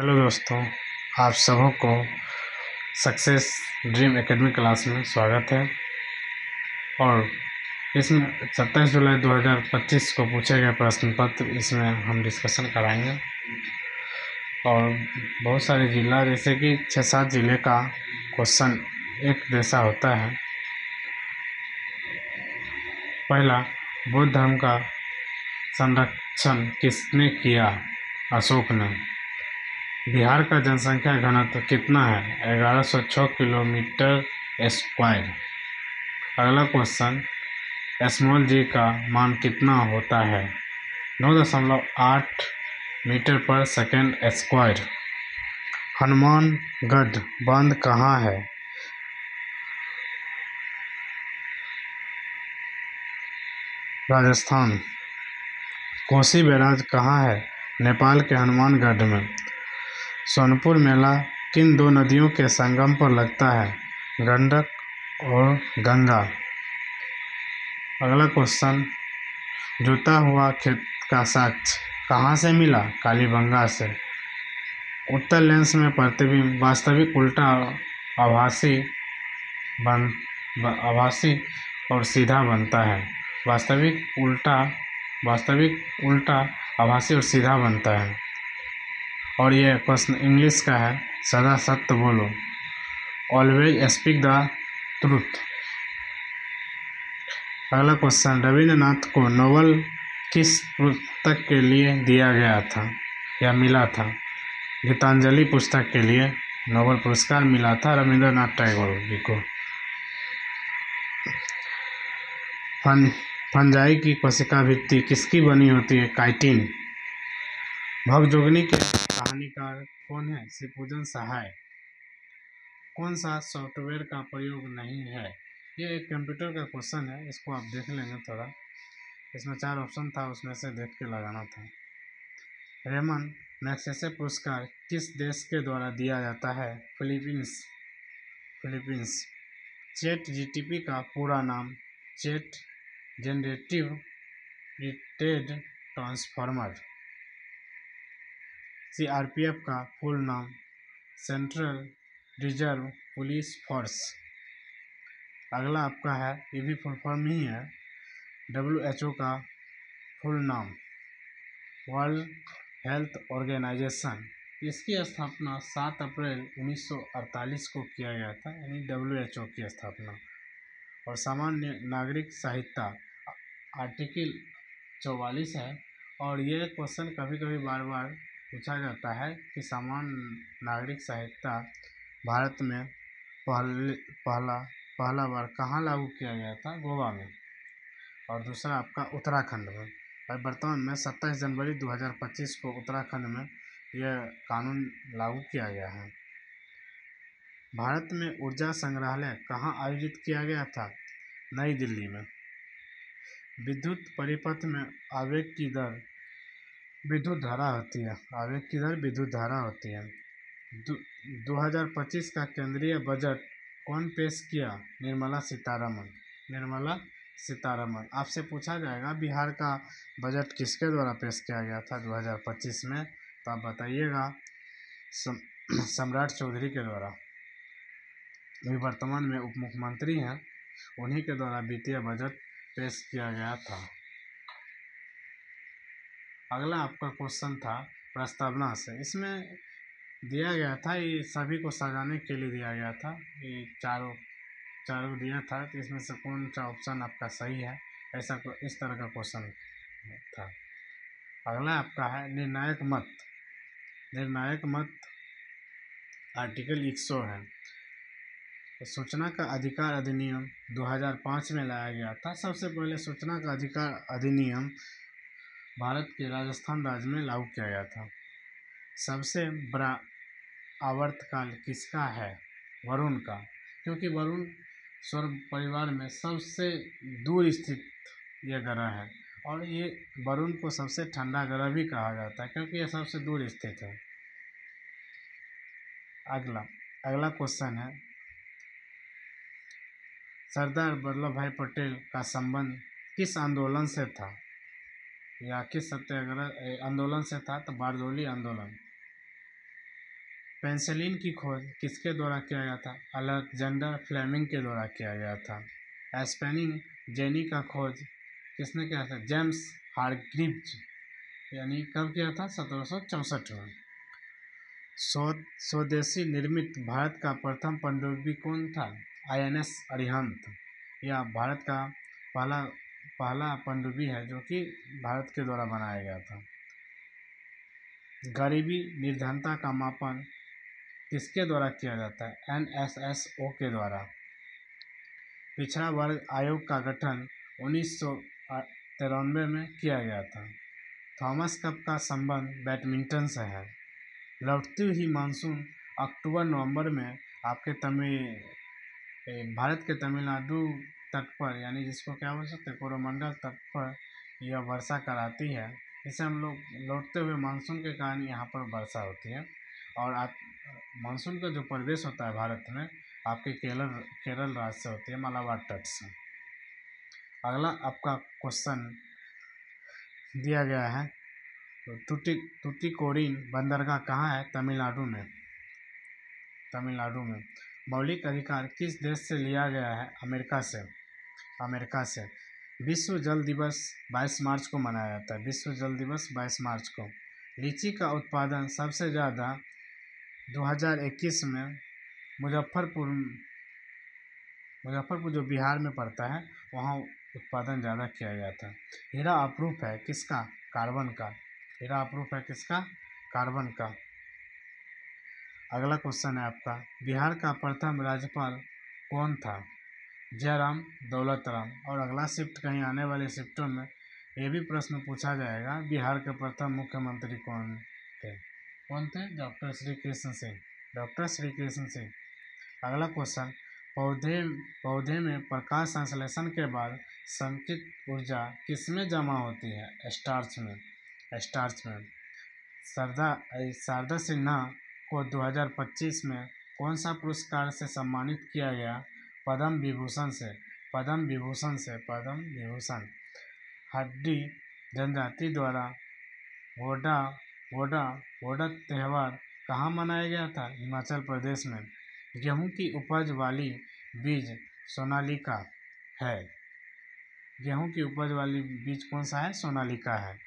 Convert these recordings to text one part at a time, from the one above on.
Hello दोस्तों, आप सबों को सक्सेस ड्रीम एकेडमी क्लास में स्वागत है। और इसमें 27 जुलाई 2025 को पूछे गए प्रश्न पत्र इसमें हम डिस्कशन कराएंगे। और बहुत सारे जिला जैसे कि 6-7 जिले का क्वेश्चन एक जैसा होता है। पहला, बौद्ध धर्म का संरक्षण किसने किया? अशोक ने। बिहार का जनसंख्या घनत्व कितना है? 1106 किलोमीटर स्क्वायर। अगला क्वेश्चन, स्मॉल जी का मान कितना होता है? 9.8 मीटर पर सेकेंड स्क्वायर। हनुमानगढ़ बांध कहाँ है? राजस्थान। कोसी बैराज कहाँ है? नेपाल के हनुमानगढ़ में। सोनपुर मेला किन दो नदियों के संगम पर लगता है? गंडक और गंगा। अगला क्वेश्चन, जुता हुआ खेत का साक्ष्य कहाँ से मिला? कालीबंगा से। उत्तर लेंस में प्रतिबिंब वास्तविक उल्टा आभासी और सीधा बनता है। वास्तविक उल्टा आभासी और सीधा बनता है। और यह क्वेश्चन इंग्लिश का है। सदा सत्य बोलो, ऑलवेज स्पीक द ट्रूथ। अगला क्वेश्चन, रविंद्रनाथ को नोबेल किस पुस्तक के लिए दिया गया था या मिला था? गीतांजलि पुस्तक के लिए नोबेल पुरस्कार मिला था रविंद्रनाथ टैगोर जी को। फंजाई की कोशिका भित्ति किसकी बनी होती है? काइटिन। भगजोगनी के कहानीकार कौन है? शिवपूजन सहाय। कौन सा सॉफ्टवेयर का प्रयोग नहीं है? ये एक कंप्यूटर का क्वेश्चन है, इसको आप देख लेंगे थोड़ा। इसमें 4 ऑप्शन था, उसमें से देख के लगाना था। रेमन मैग्सेसे पुरस्कार किस देश के द्वारा दिया जाता है? फिलीपींस। चैट जीटीपी का पूरा नाम? Chat generative pretrain transformer. CRPF का फुल नाम? Central reserve police force. अगला आपका है, ये भी फुल फॉर्म ही है। WHO का फुल नाम? World health organisation. इसकी स्थापना 7 अप्रैल 1948 को किया गया था, यानी WHO की स्थापना। और सामान्य नागरिक संहिता आर्टिकल 44 है। और ये क्वेश्चन कभी कभी बार बार पूछा जाता है कि सामान्य नागरिक संहिता भारत में पहला बार कहाँ लागू किया गया था? गोवा में। और दूसरा आपका उत्तराखंड में। और वर्तमान में 27 जनवरी 2025 को उत्तराखंड में यह कानून लागू किया गया है। भारत में ऊर्जा संग्रहालय कहाँ आयोजित किया गया था? नई दिल्ली में। विद्युत परिपथ में आवेग की दर विद्युत धारा होती है। आवेग की दर विद्युत धारा होती है। 2025 का केंद्रीय बजट कौन पेश किया? निर्मला सीतारमण। आपसे पूछा जाएगा बिहार का बजट किसके द्वारा पेश किया गया था 2025 में, तो आप बताइएगा सम्राट चौधरी के द्वारा। वे वर्तमान में उप मुख्यमंत्री हैं, उन्हीं के द्वारा वित्तीय बजट पेश किया गया था। अगला आपका क्वेश्चन था प्रस्तावना से। इसमें दिया गया था, ये सभी को सजाने के लिए दिया गया था। ये चारों दिया था, तो इसमें से कौन सा ऑप्शन आपका सही है? इस तरह का क्वेश्चन था। अगला आपका है निर्णायक मत आर्टिकल 100 है। तो सूचना का अधिकार अधिनियम 2005 में लाया गया था। सबसे पहले सूचना का अधिकार अधिनियम भारत के राजस्थान राज्य में लागू किया गया था। सबसे बड़ा आवर्तकाल किसका है? वरुण का, क्योंकि वरुण सौर परिवार में सबसे दूर स्थित यह ग्रह है। और ये वरुण को सबसे ठंडा ग्रह भी कहा जाता है, क्योंकि यह सबसे दूर स्थित है। अगला क्वेश्चन है, सरदार वल्लभ भाई पटेल का संबंध किस आंदोलन से था या किस सत्याग्रह आंदोलन से था? तो बारडोली आंदोलन। पेंसिलिन की खोज किसके द्वारा किया गया था? अलेक्जेंडर फ्लेमिंग के द्वारा किया गया था। एस्पेनिंग जेनी का खोज किसने किया था? जेम्स हारग्रीव्ज, यानी कब किया था? 1764 में। स्वदेशी निर्मित भारत का प्रथम पनडुब्बी कौन था? INS अरिहंत। यह भारत का पहला पहला पनडुब्बी है जो कि भारत के द्वारा बनाया गया था। गरीबी निर्धनता का मापन किसके द्वारा किया जाता है? NSSO के द्वारा। पिछड़ा वर्ग आयोग का गठन 1993 में किया गया था। थॉमस कप का संबंध बैडमिंटन से है। लौटती हुई मानसून अक्टूबर-नवंबर में आपके भारत के तमिलनाडु तट पर, यानी जिसको क्या बोल सकते हैं, कोरोमंडल तट पर यह वर्षा कराती है। इसे हम लोग लौटते हुए मानसून के कारण यहाँ पर वर्षा होती है। और मानसून का जो प्रवेश होता है भारत में आपके केरल राज्य से होती है, मालाबार तट से। अगला आपका क्वेश्चन दिया गया है, तुतिकोरिन बंदरगाह कहाँ है? तमिलनाडु में। मौलिक अधिकार किस देश से लिया गया है? अमेरिका से। विश्व जल दिवस 22 मार्च को मनाया जाता है। विश्व जल दिवस 22 मार्च को। लीची का उत्पादन सबसे ज़्यादा 2021 में मुजफ्फरपुर जो बिहार में पड़ता है वहाँ उत्पादन ज़्यादा किया गया था। हीरा अप्रूफ है किसका? कार्बन का। हीरा अप्रूफ है किसका? कार्बन का। अगला क्वेश्चन है आपका, बिहार का प्रथम राज्यपाल कौन था? जयराम दौलतराम। और अगला शिफ्ट कहीं आने वाले शिफ्टों में ये भी प्रश्न पूछा जाएगा, बिहार के प्रथम मुख्यमंत्री कौन थे? डॉक्टर श्री कृष्ण सिंह। अगला क्वेश्चन, पौधे में प्रकाश संश्लेषण के बाद संचित ऊर्जा किसमें जमा होती है? स्टार्च में। शारदा सिन्हा को 2025 में कौन सा पुरस्कार से सम्मानित किया गया? पद्म विभूषण। हड्डी जनजाति द्वारा वोडा त्यौहार कहाँ मनाया गया था? हिमाचल प्रदेश में। गेहूं की उपज वाली बीज सोनालिका है। गेहूं की उपज वाली बीज कौन सा है? सोनालिका है।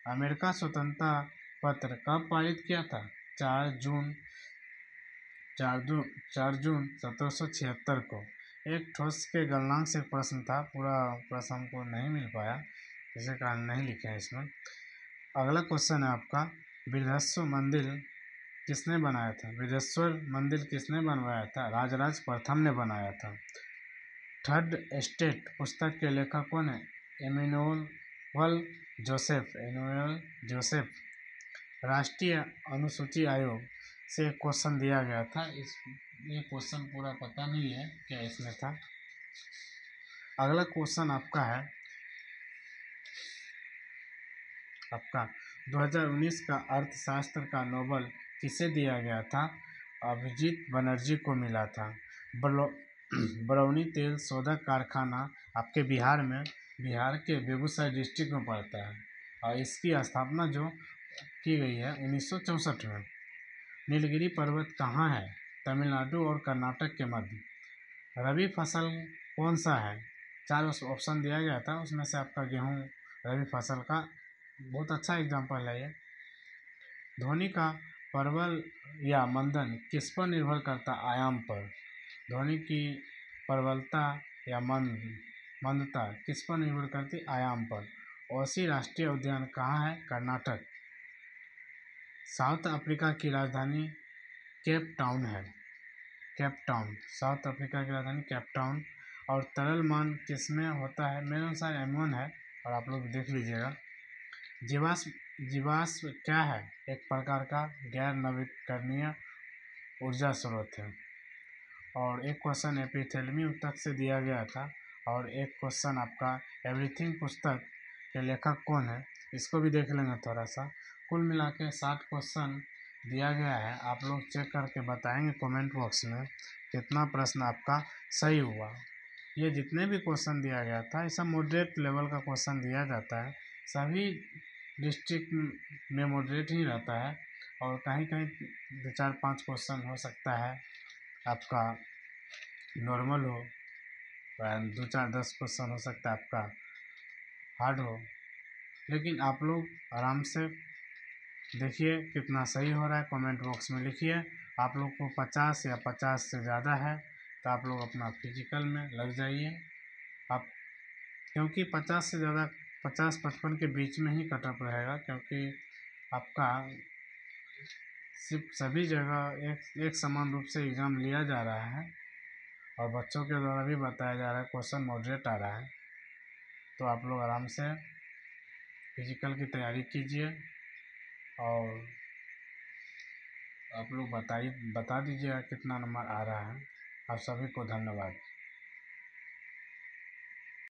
अमेरिका स्वतंत्रता पत्र कब पारित किया था? 4 जून 1776 को। एक ठोस के गलनांक से प्रश्न था, पूरा प्रश्न हमको नहीं मिल पाया, इसी कारण नहीं लिखे हैं इसमें। अगला क्वेश्चन है आपका, बृहस्पति मंदिर किसने बनाया था? बृहस्पति मंदिर किसने बनवाया था? राजराज प्रथम ने बनाया था। थर्ड स्टेट पुस्तक के लेखक कौन है? Emmanuel Joseph. राष्ट्रीय अनुसूची आयोग से क्वेश्चन दिया गया था, ये क्वेश्चन पूरा पता नहीं है क्या इसमें था। अगला क्वेश्चन आपका है, आपका 2019 का अर्थशास्त्र का नोबेल किसे दिया गया था? अभिजीत बनर्जी को मिला था। बरौनी तेल शोधक कारखाना आपके बिहार के बेगूसराय डिस्ट्रिक्ट में पड़ता है और इसकी स्थापना जो की गई है 1964 में। नीलगिरी पर्वत कहाँ है? तमिलनाडु और कर्नाटक के मध्य। रबी फसल कौन सा है? 4 ऑप्शन दिया गया था, उसमें से आपका गेहूँ रबी फसल का बहुत अच्छा एग्जाम्पल है ये। ध्वनि का प्रबल या मंदन किस पर निर्भर करता? आयाम पर। ध्वनि की प्रबलता या मंदता किस पर निर्भर करती? आयाम पर। औसी राष्ट्रीय उद्यान कहाँ है? कर्नाटक। साउथ अफ्रीका की राजधानी केप टाउन है। साउथ अफ्रीका की राजधानी केप टाउन। और तरल मान किसमें होता है? मेरे अनुसार M1 है, और आप लोग देख लीजिएगा। जीवाश्म क्या है? एक प्रकार का गैर नवीकरणीय ऊर्जा स्रोत है। और एक क्वेश्चन एपिथेलमी उत्तक से दिया गया था, और एक क्वेश्चन आपका एवरीथिंग पुस्तक के लेखक कौन है, इसको भी देख लेंगे थोड़ा सा। कुल मिला के 60 क्वेश्चन दिया गया है, आप लोग चेक करके बताएंगे कमेंट बॉक्स में कितना प्रश्न आपका सही हुआ। ये जितने भी क्वेश्चन दिया गया था, ये सब मॉडरेट लेवल का क्वेश्चन दिया जाता है, सभी डिस्ट्रिक्ट में मॉडरेट ही रहता है, और कहीं कहीं 2-4-5 क्वेश्चन हो सकता है आपका नॉर्मल हो, 2-4-10 क्वेश्चन हो सकता है आपका हार्ड हो। लेकिन आप लोग आराम से देखिए कितना सही हो रहा है, कमेंट बॉक्स में लिखिए। आप लोग को 50 या 50 से ज़्यादा है तो आप लोग अपना फिजिकल में लग जाइए। आप क्योंकि 50 से ज़्यादा 50-55 के बीच में ही कट ऑफ रहेगा, क्योंकि आपका सिर्फ सभी जगह एक समान रूप से एग्ज़ाम लिया जा रहा है और बच्चों के द्वारा भी बताया जा रहा है, क्वेश्चन मॉडरेट आ रहा है। तो आप लोग आराम से फिजिकल की तैयारी कीजिए और आप लोग बता दीजिएगा कितना नंबर आ रहा है। आप सभी को धन्यवाद।